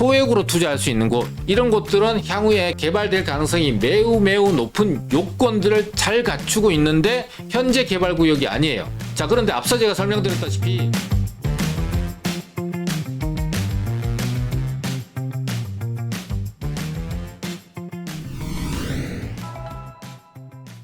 소액으로 투자할 수 있는 곳, 이런 곳들은 향후에 개발될 가능성이 매우 높은 요건들을 잘 갖추고 있는데 현재 개발 구역이 아니에요. 자, 그런데 앞서 제가 설명드렸다시피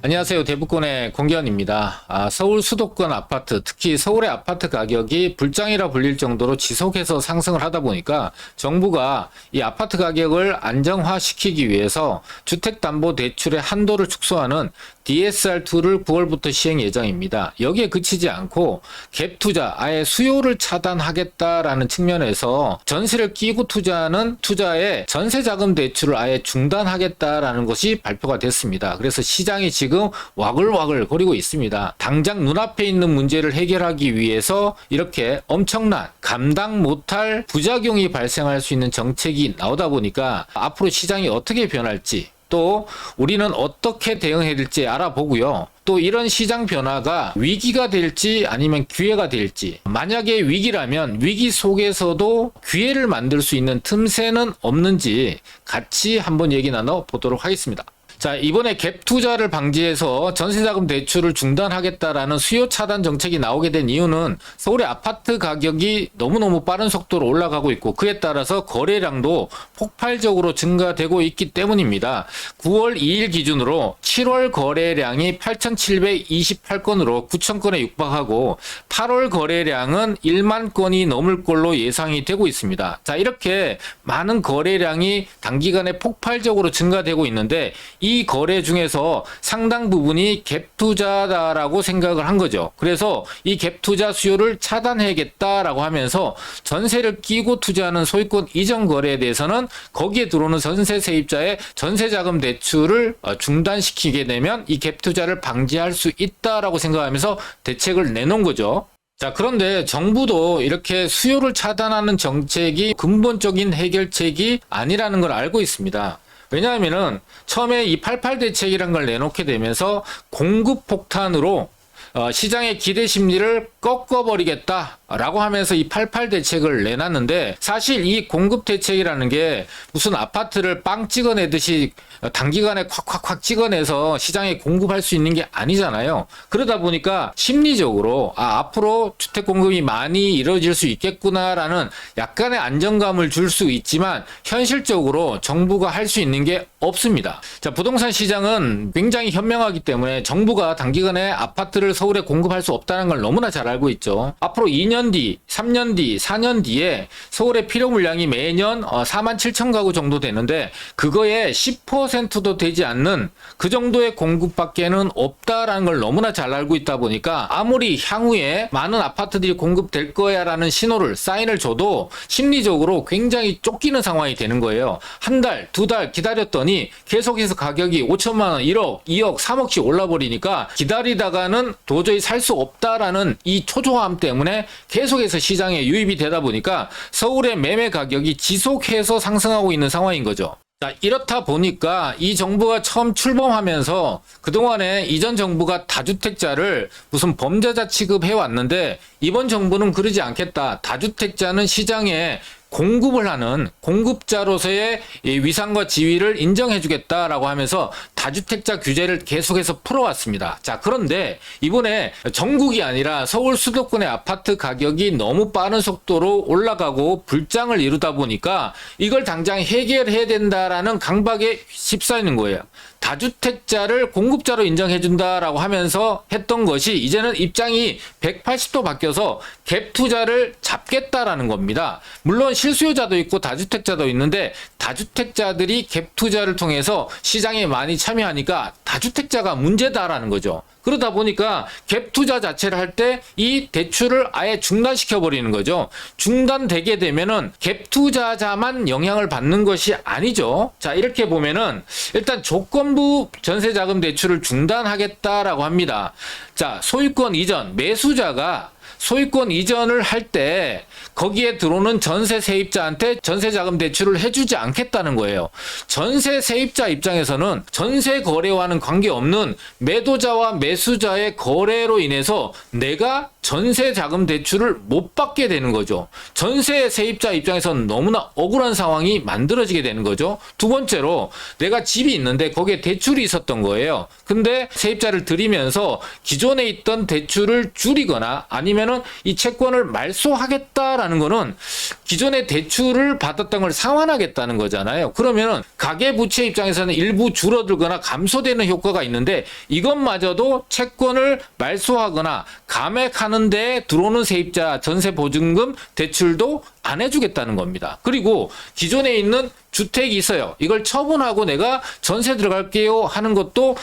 안녕하세요. 대부권의 공기현입니다. 서울 수도권 아파트, 특히 서울의 아파트 가격이 불장이라 불릴 정도로 지속해서 상승을 하다 보니까 정부가 이 아파트 가격을 안정화시키기 위해서 주택담보대출의 한도를 축소하는 DSR2를 9월부터 시행 예정입니다. 여기에 그치지 않고 갭투자, 아예 수요를 차단하겠다라는 측면에서 전세를 끼고 투자하는 투자에 전세자금 대출을 아예 중단하겠다라는 것이 발표가 됐습니다. 그래서 시장이 지금 와글와글 거리고 있습니다. 당장 눈앞에 있는 문제를 해결하기 위해서 이렇게 엄청난 감당 못할 부작용이 발생할 수 있는 정책이 나오다 보니까 앞으로 시장이 어떻게 변할지, 또 우리는 어떻게 대응해야 될지 알아보고요. 또 이런 시장 변화가 위기가 될지 아니면 기회가 될지, 만약에 위기라면 위기 속에서도 기회를 만들 수 있는 틈새는 없는지 같이 한번 얘기 나눠 보도록 하겠습니다. 자, 이번에 갭 투자를 방지해서 전세자금 대출을 중단하겠다라는 수요 차단 정책이 나오게 된 이유는 서울의 아파트 가격이 너무너무 빠른 속도로 올라가고 있고, 그에 따라서 거래량도 폭발적으로 증가되고 있기 때문입니다. 9월 2일 기준으로 7월 거래량이 8,728건으로 9,000건에 육박하고 8월 거래량은 1만 건이 넘을 걸로 예상이 되고 있습니다. 자, 이렇게 많은 거래량이 단기간에 폭발적으로 증가되고 있는데 이 거래 중에서 상당 부분이 갭 투자다라고 생각을 한 거죠. 그래서 이 갭 투자 수요를 차단해야겠다라고 하면서 전세를 끼고 투자하는 소유권 이전 거래에 대해서는 거기에 들어오는 전세 세입자의 전세자금 대출을 중단시키게 되면 이 갭 투자를 방지할 수 있다라고 생각하면서 대책을 내놓은 거죠. 자, 그런데 정부도 이렇게 수요를 차단하는 정책이 근본적인 해결책이 아니라는 걸 알고 있습니다. 왜냐하면은 처음에 이 88 대책이라는 걸 내놓게 되면서 공급 폭탄으로 시장의 기대 심리를 꺾어버리겠다라고 하면서 이 88 대책을 내놨는데, 사실 이 공급 대책이라는 게 무슨 아파트를 빵 찍어내듯이 단기간에 콱콱콱 찍어내서 시장에 공급할 수 있는 게 아니잖아요. 그러다 보니까 심리적으로 앞으로 주택 공급이 많이 이루어질 수 있겠구나라는 약간의 안정감을 줄 수 있지만 현실적으로 정부가 할 수 있는 게 없습니다. 자, 부동산 시장은 굉장히 현명하기 때문에 정부가 단기간에 아파트를 서울에 공급할 수 없다는 걸 너무나 잘 알고 있죠. 앞으로 2년 뒤, 3년 뒤, 4년 뒤에 서울의 필요 물량이 매년 4만 7천 가구 정도 되는데 그거에 10%도 되지 않는 그 정도의 공급밖에는 없다라는 걸 너무나 잘 알고 있다 보니까 아무리 향후에 많은 아파트들이 공급될 거야 라는 신호를, 사인을 줘도 심리적으로 굉장히 쫓기는 상황이 되는 거예요. 한 달, 두 달 기다렸더니 계속해서 가격이 5천만 원, 1억, 2억, 3억씩 올라버리니까 기다리다가는 도저히 살 수 없다라는 이 초조함 때문에 계속해서 시장에 유입이 되다 보니까 서울의 매매 가격이 지속해서 상승하고 있는 상황인 거죠. 자, 이렇다 보니까 이 정부가 처음 출범하면서 그동안에 이전 정부가 다주택자를 무슨 범죄자 취급해 왔는데 이번 정부는 그러지 않겠다. 다주택자는 시장에 공급을 하는 공급자로서의 위상과 지위를 인정해주겠다라고 하면서 다주택자 규제를 계속해서 풀어왔습니다. 자, 그런데 이번에 전국이 아니라 서울 수도권의 아파트 가격이 너무 빠른 속도로 올라가고 불장을 이루다 보니까 이걸 당장 해결해야 된다라는 강박에 휩싸이는 거예요. 다주택자를 공급자로 인정해준다라고 하면서 했던 것이 이제는 입장이 180도 바뀌어서 갭 투자를 잡겠다라는 겁니다. 물론 실수요자도 있고 다주택자도 있는데 다주택자들이 갭 투자를 통해서 시장에 많이 참여하니까 다주택자가 문제다라는 거죠. 그러다 보니까 갭 투자 자체를 할 때 이 대출을 아예 중단시켜 버리는 거죠. 중단되게 되면은 갭 투자자만 영향을 받는 것이 아니죠. 자, 이렇게 보면은 일단 조건부 전세자금 대출을 중단하겠다라고 합니다. 자, 소유권 이전 매수자가 소유권 이전을 할 때 거기에 들어오는 전세 세입자한테 전세 자금 대출을 해주지 않겠다는 거예요. 전세 세입자 입장에서는 전세 거래와는 관계없는 매도자와 매수자의 거래로 인해서 내가 전세 자금 대출을 못 받게 되는 거죠. 전세 세입자 입장에서는 너무나 억울한 상황이 만들어지게 되는 거죠. 두 번째로 내가 집이 있는데 거기에 대출이 있었던 거예요. 근데 세입자를 들이면서 기존에 있던 대출을 줄이거나 아니면은 이 채권을 말소하겠다라는 거는 기존에 대출을 받았던 걸 상환하겠다는 거잖아요. 그러면은 가계부채 입장에서는 일부 줄어들거나 감소되는 효과가 있는데 이것마저도 채권을 말소하거나 감액하는 데 들어오는 세입자 전세 보증금 대출도 안 해주겠다는 겁니다. 그리고 기존에 있는 주택이 있어요. 이걸 처분하고 내가 전세 들어갈게요 하는 것도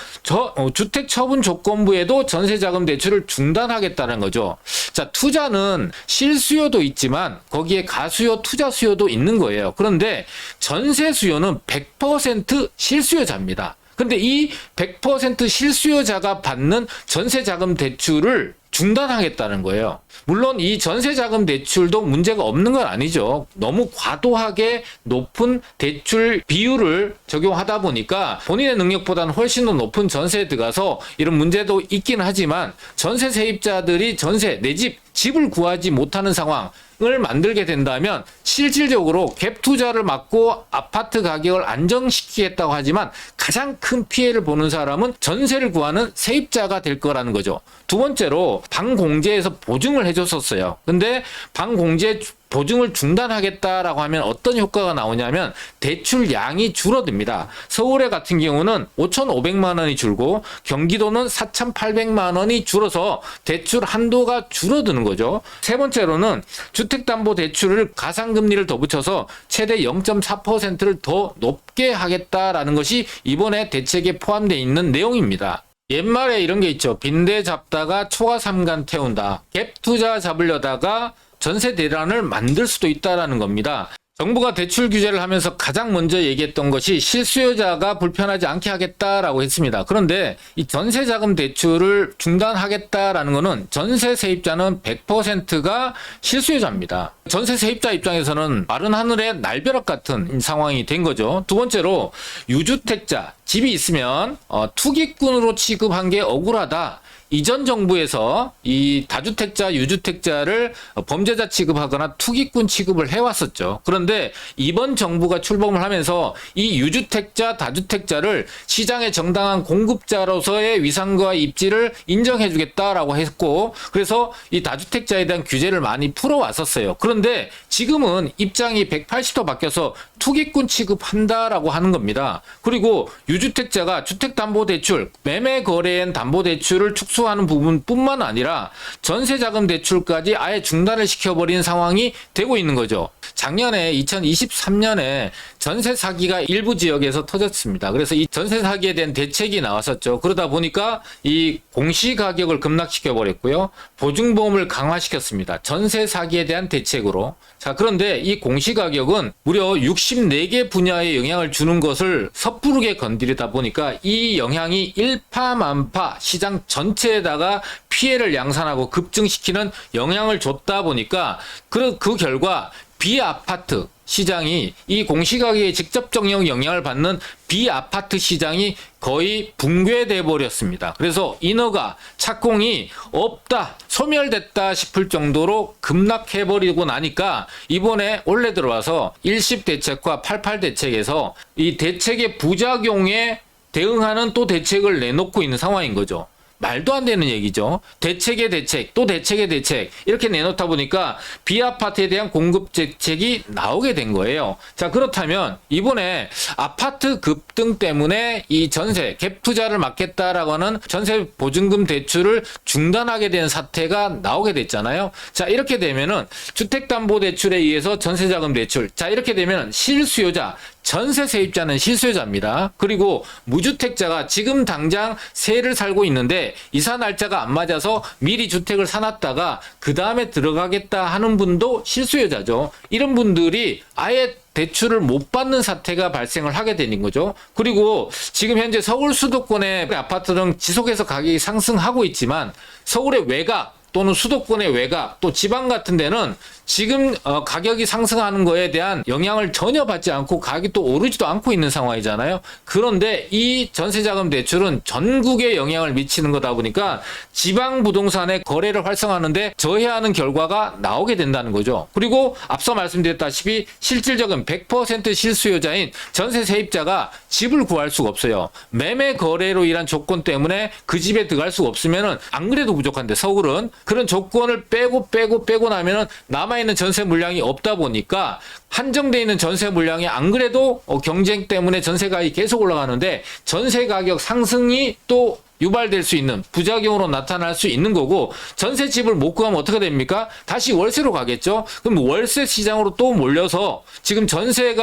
주택 처분 조건부에도 전세 자금 대출을 중단하겠다는 거죠. 자, 투자는 실수요도 있지만 거기에 가수요, 투자 수요도 있는 거예요. 그런데 전세 수요는 100% 실수요자입니다. 근데 이 100% 실수요자가 받는 전세 자금 대출을 중단하겠다는 거예요. 물론 이 전세자금 대출도 문제가 없는 건 아니죠. 너무 과도하게 높은 대출 비율을 적용하다 보니까 본인의 능력보다는 훨씬 더 높은 전세에 들어가서 이런 문제도 있긴 하지만 전세 세입자들이 전세, 내 집을 구하지 못하는 상황을 만들게 된다면 실질적으로 갭 투자를 막고 아파트 가격을 안정시키겠다고 하지만 가장 큰 피해를 보는 사람은 전세를 구하는 세입자가 될 거라는 거죠. 두 번째로 방공제에서 보증을 해줬었어요. 근데 방공제 보증을 중단하겠다라고 하면 어떤 효과가 나오냐면 대출량이 줄어듭니다. 서울에 같은 경우는 5,500만 원이 줄고 경기도는 4,800만 원이 줄어서 대출 한도가 줄어드는 거죠. 세 번째로는 주택담보대출을 가상금리를 더 붙여서 최대 0.4%를 더 높게 하겠다라는 것이 이번에 대책에 포함되어 있는 내용입니다. 옛말에 이런 게 있죠. 빈대 잡다가 초가 삼간 태운다. 갭 투자 잡으려다가 전세 대란을 만들 수도 있다라는 겁니다. 정부가 대출 규제를 하면서 가장 먼저 얘기했던 것이 실수요자가 불편하지 않게 하겠다라고 했습니다. 그런데 이 전세자금 대출을 중단하겠다라는 것은 전세 세입자는 100%가 실수요자입니다. 전세 세입자 입장에서는 마른 하늘의 날벼락 같은 상황이 된 거죠. 두 번째로 유주택자, 집이 있으면 투기꾼으로 취급한 게 억울하다. 이전 정부에서 이 다주택자, 유주택자를 범죄자 취급하거나 투기꾼 취급을 해왔었죠. 그런데 이번 정부가 출범을 하면서 이 유주택자, 다주택자를 시장의 정당한 공급자로서의 위상과 입지를 인정해주겠다라고 했고, 그래서 이 다주택자에 대한 규제를 많이 풀어왔었어요. 그런데 지금은 입장이 180도 바뀌어서 투기꾼 취급한다라고 하는 겁니다. 그리고 유주택자가 주택담보대출, 매매 거래엔 담보대출을 축소하는 부분뿐만 아니라 전세자금 대출까지 아예 중단을 시켜버린 상황이 되고 있는 거죠. 작년에 2023년에 전세 사기가 일부 지역에서 터졌습니다. 그래서 이 전세 사기에 대한 대책이 나왔었죠. 그러다 보니까 이 공시가격을 급락시켜 버렸고요. 보증보험을 강화시켰습니다. 전세 사기에 대한 대책으로. 자, 그런데 이 공시가격은 무려 64개 분야에 영향을 주는 것을 섣부르게 건드리다 보니까 이 영향이 일파만파 시장 전체에다가 피해를 양산하고 급증시키는 영향을 줬다 보니까 그 결과 비아파트 시장이 이 공시가격에 직접적 영향을 받는 비아파트 시장이 거의 붕괴돼 버렸습니다. 그래서 인허가, 착공이 없다, 소멸됐다 싶을 정도로 급락해 버리고 나니까 이번에 올해 들어와서 1십 대책과 88 대책에서 이 대책의 부작용에 대응하는 또 대책을 내놓고 있는 상황인 거죠. 말도 안 되는 얘기죠. 대책의 대책, 또 대책의 대책 이렇게 내놓다 보니까 비아파트에 대한 공급 대책이 나오게 된 거예요. 자, 그렇다면 이번에 아파트 급등 때문에 이 전세 갭 투자를 막겠다라고 하는 전세 보증금 대출을 중단하게 된 사태가 나오게 됐잖아요. 자, 이렇게 되면은 주택담보대출에 의해서 전세자금 대출, 자, 이렇게 되면 실수요자, 전세 세입자는 실수요자입니다. 그리고 무주택자가 지금 당장 세를 살고 있는데 이사 날짜가 안 맞아서 미리 주택을 사놨다가 그 다음에 들어가겠다 하는 분도 실수요자죠. 이런 분들이 아예 대출을 못 받는 사태가 발생을 하게 되는 거죠. 그리고 지금 현재 서울 수도권의 아파트는 지속해서 가격이 상승하고 있지만 서울의 외곽, 또는 수도권의 외곽 또 지방 같은 데는 지금 가격이 상승하는 거에 대한 영향을 전혀 받지 않고 가격이 또 오르지도 않고 있는 상황이잖아요. 그런데 이 전세자금 대출은 전국에 영향을 미치는 거다 보니까 지방 부동산의 거래를 활성화하는데 저해하는 결과가 나오게 된다는 거죠. 그리고 앞서 말씀드렸다시피 실질적인 100% 실수요자인 전세 세입자가 집을 구할 수가 없어요. 매매 거래로 인한 조건 때문에 그 집에 들어갈 수가 없으면은 안 그래도 부족한데 서울은 그런 조건을 빼고 나면은 남아있는 전세 물량이 없다 보니까 한정되어 있는 전세 물량이 안 그래도 경쟁 때문에 전세 가격이 계속 올라가는데 전세 가격 상승이 또 유발될 수 있는 부작용으로 나타날 수 있는 거고 전세 집을 못 구하면 어떻게 됩니까? 다시 월세로 가겠죠. 그럼 월세 시장으로 또 몰려서 지금 전세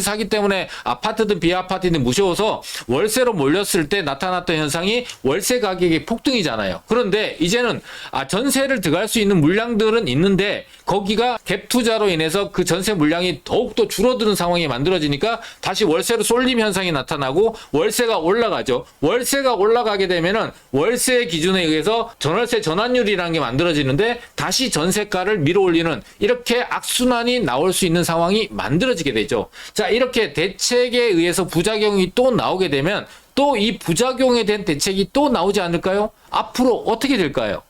사기 때문에 아파트든 비아파트든 무서워서 월세로 몰렸을 때 나타났던 현상이 월세 가격의 폭등이잖아요. 그런데 이제는 전세를 들어갈 수 있는 물량들은 있는데 거기가 갭 투자로 인해서 그 전세 물량이 더욱더 줄어드는 상황이 만들어지니까 다시 월세로 쏠림 현상이 나타나고 월세가 올라가죠. 월세가 올라가게 되면은 월세 기준에 의해서 전월세 전환율이라는 게 만들어지는데 다시 전세가를 밀어올리는 이렇게 악순환이 나올 수 있는 상황이 만들어지게 되죠. 자, 이렇게 대책에 의해서 부작용이 또 나오게 되면 또 이 부작용에 대한 대책이 또 나오지 않을까요? 앞으로 어떻게 될까요?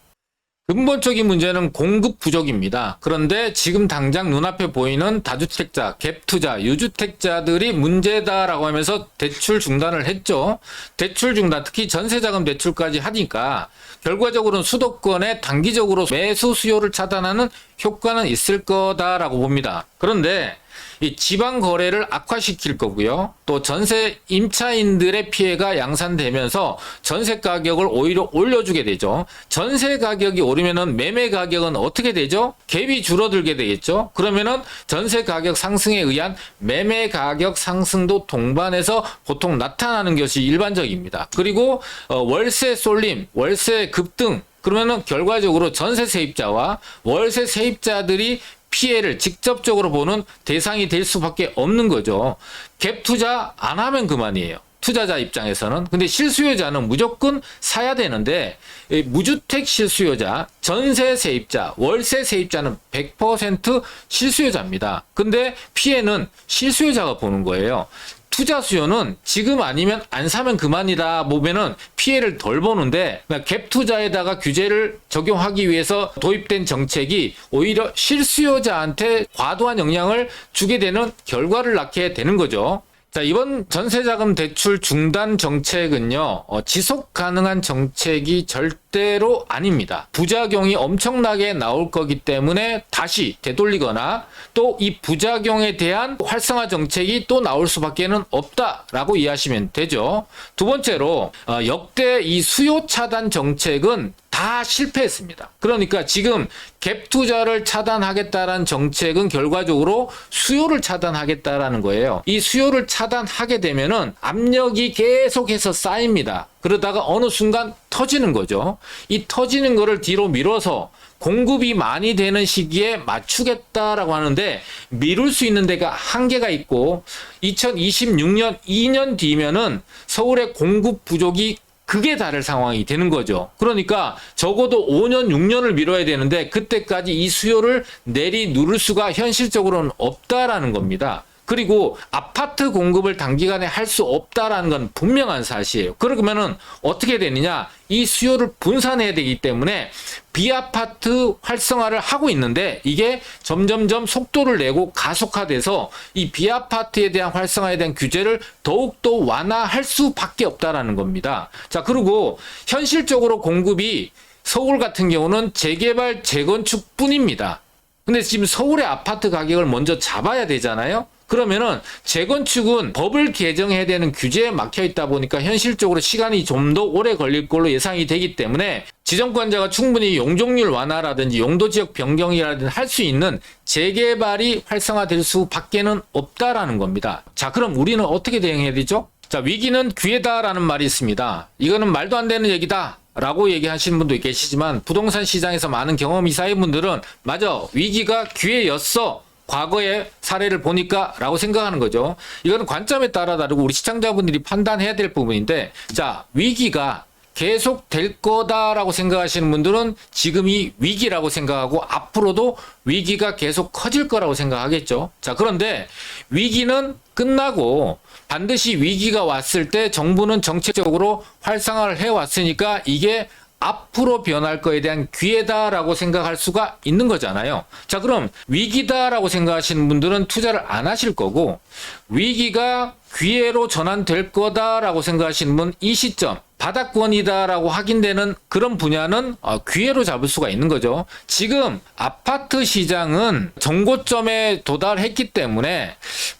근본적인 문제는 공급 부족입니다. 그런데 지금 당장 눈앞에 보이는 다주택자, 갭투자, 유주택자들이 문제다라고 하면서 대출 중단을 했죠. 대출 중단, 특히 전세자금 대출까지 하니까 결과적으로는 수도권에 단기적으로 매수 수요를 차단하는 효과는 있을 거다라고 봅니다. 그런데 이 지방 거래를 악화시킬 거고요. 또 전세 임차인들의 피해가 양산되면서 전세 가격을 오히려 올려주게 되죠. 전세 가격이 오르면은 매매 가격은 어떻게 되죠? 갭이 줄어들게 되겠죠. 그러면은 전세 가격 상승에 의한 매매 가격 상승도 동반해서 보통 나타나는 것이 일반적입니다. 그리고 월세 쏠림, 월세 급등 그러면은 결과적으로 전세 세입자와 월세 세입자들이 피해를 직접적으로 보는 대상이 될 수밖에 없는 거죠. 갭 투자 안 하면 그만이에요. 투자자 입장에서는. 근데 실수요자는 무조건 사야 되는데 무주택 실수요자, 전세 세입자, 월세 세입자는 100% 실수요자입니다. 근데 피해는 실수요자가 보는 거예요. 투자 수요는 지금 아니면 안 사면 그만이다 보면은 피해를 덜 보는데 갭 투자에다가 규제를 적용하기 위해서 도입된 정책이 오히려 실수요자한테 과도한 영향을 주게 되는 결과를 낳게 되는 거죠. 자, 이번 전세자금 대출 중단 정책은요, 지속 가능한 정책이 절대로 아닙니다. 부작용이 엄청나게 나올 거기 때문에 다시 되돌리거나 또 이 부작용에 대한 활성화 정책이 또 나올 수밖에는 없다라고 이해하시면 되죠. 두 번째로, 역대 이 수요 차단 정책은 다 실패했습니다. 그러니까 지금 갭 투자를 차단하겠다라는 정책은 결과적으로 수요를 차단하겠다라는 거예요. 이 수요를 차단하게 되면은 압력이 계속해서 쌓입니다. 그러다가 어느 순간 터지는 거죠. 이 터지는 거를 뒤로 밀어서 공급이 많이 되는 시기에 맞추겠다라고 하는데 미룰 수 있는 데가 한계가 있고 2026년 2년 뒤면은 서울의 공급 부족이 극에 달할 상황이 되는 거죠. 그러니까 적어도 5년, 6년을 미뤄야 되는데 그때까지 이 수요를 내리누를 수가 현실적으로는 없다라는 겁니다. 그리고 아파트 공급을 단기간에 할 수 없다라는 건 분명한 사실이에요. 그러면은 어떻게 되느냐? 이 수요를 분산해야 되기 때문에 비아파트 활성화를 하고 있는데 이게 점점점 속도를 내고 가속화돼서 이 비아파트에 대한 활성화에 대한 규제를 더욱더 완화할 수밖에 없다라는 겁니다. 자, 그리고 현실적으로 공급이 서울 같은 경우는 재개발, 재건축 뿐입니다. 근데 지금 서울의 아파트 가격을 먼저 잡아야 되잖아요. 그러면은 재건축은 법을 개정해야 되는 규제에 막혀 있다 보니까 현실적으로 시간이 좀 더 오래 걸릴 걸로 예상이 되기 때문에 지정권자가 충분히 용적률 완화라든지 용도지역 변경이라든지 할 수 있는 재개발이 활성화될 수밖에는 없다라는 겁니다. 자, 그럼 우리는 어떻게 대응해야 되죠? 자, 위기는 기회다라는 말이 있습니다. 이거는 말도 안 되는 얘기다 라고 얘기하시는 분도 계시지만 부동산 시장에서 많은 경험이 쌓인 분들은 맞아, 위기가 기회였어, 과거의 사례를 보니까 라고 생각하는 거죠. 이거는 관점에 따라 다르고 우리 시청자분들이 판단해야 될 부분인데, 자, 위기가 계속 될 거다라고 생각하시는 분들은 지금이 위기라고 생각하고 앞으로도 위기가 계속 커질 거라고 생각하겠죠. 자, 그런데 위기는 끝나고 반드시 위기가 왔을 때 정부는 정책적으로 활성화를 해왔으니까 이게 앞으로 변할 거에 대한 기회다라고 생각할 수가 있는 거잖아요. 자, 그럼 위기다라고 생각하시는 분들은 투자를 안 하실 거고, 위기가 기회로 전환될 거다라고 생각하시는 분, 이 시점 바닥권이다라고 확인되는 그런 분야는 기회로 잡을 수가 있는 거죠. 지금 아파트 시장은 정고점에 도달했기 때문에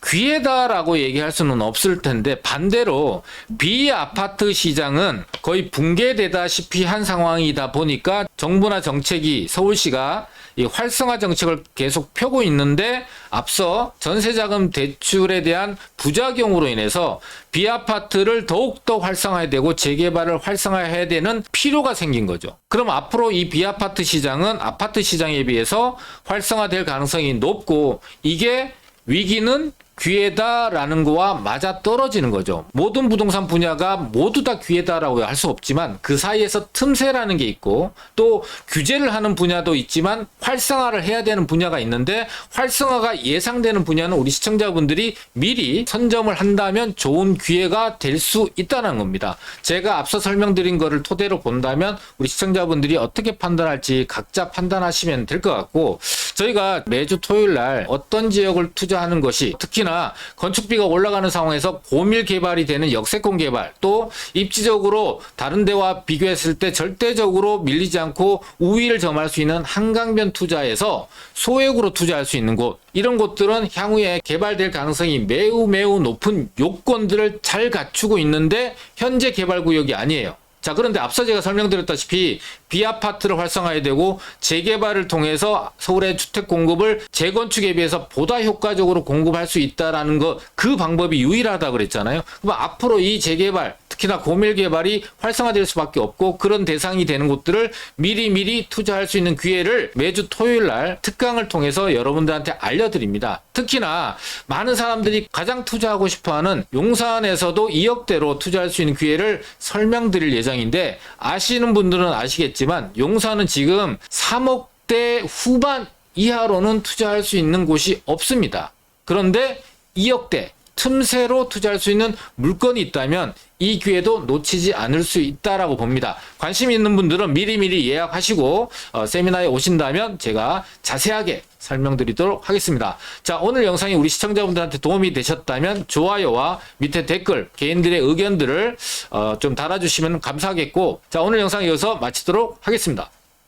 기회다라고 얘기할 수는 없을 텐데, 반대로 비아파트 시장은 거의 붕괴되다시피 한 상황이다 보니까 정부나 정책이, 서울시가 이 활성화 정책을 계속 펴고 있는데, 앞서 전세자금 대출에 대한 부작용으로 인해서 비아파트를 더욱더 활성화해야 되고 재개발을 활성화해야 되는 필요가 생긴 거죠. 그럼 앞으로 이 비아파트 시장은 아파트 시장에 비해서 활성화될 가능성이 높고, 이게 위기는 기회다라는 거와 맞아 떨어지는 거죠. 모든 부동산 분야가 모두 다 기회다라고 할 수 없지만 그 사이에서 틈새라는 게 있고, 또 규제를 하는 분야도 있지만 활성화를 해야 되는 분야가 있는데, 활성화가 예상되는 분야는 우리 시청자분들이 미리 선점을 한다면 좋은 기회가 될 수 있다는 겁니다. 제가 앞서 설명드린 거를 토대로 본다면 우리 시청자분들이 어떻게 판단할지 각자 판단하시면 될 것 같고, 저희가 매주 토요일 날 어떤 지역을 투자하는 것이, 특히나 건축비가 올라가는 상황에서 고밀 개발이 되는 역세권 개발, 또 입지적으로 다른 데와 비교했을 때 절대적으로 밀리지 않고 우위를 점할 수 있는 한강변 투자에서 소액으로 투자할 수 있는 곳, 이런 곳들은 향후에 개발될 가능성이 매우 높은 요건들을 잘 갖추고 있는데 현재 개발 구역이 아니에요. 자, 그런데 앞서 제가 설명드렸다시피 비아파트를 활성화해야 되고 재개발을 통해서 서울의 주택 공급을 재건축에 비해서 보다 효과적으로 공급할 수 있다라는 거, 그 방법이 유일하다 그랬잖아요. 그럼 앞으로 이 재개발, 특히나 고밀 개발이 활성화될 수밖에 없고, 그런 대상이 되는 곳들을 미리 투자할 수 있는 기회를 매주 토요일 날 특강을 통해서 여러분들한테 알려드립니다. 특히나 많은 사람들이 가장 투자하고 싶어하는 용산에서도 2억대로 투자할 수 있는 기회를 설명드릴 예정인데, 아시는 분들은 아시겠지만 용산은 지금 3억대 후반 이하로는 투자할 수 있는 곳이 없습니다. 그런데 2억대 틈새로 투자할 수 있는 물건이 있다면 이 기회도 놓치지 않을 수 있다라고 봅니다. 관심 있는 분들은 미리 예약하시고 세미나에 오신다면 제가 자세하게 설명드리도록 하겠습니다. 자, 오늘 영상이 우리 시청자분들한테 도움이 되셨다면 좋아요와 밑에 댓글, 개인들의 의견들을 좀 달아주시면 감사하겠고, 자, 오늘 영상 여기서 마치도록 하겠습니다.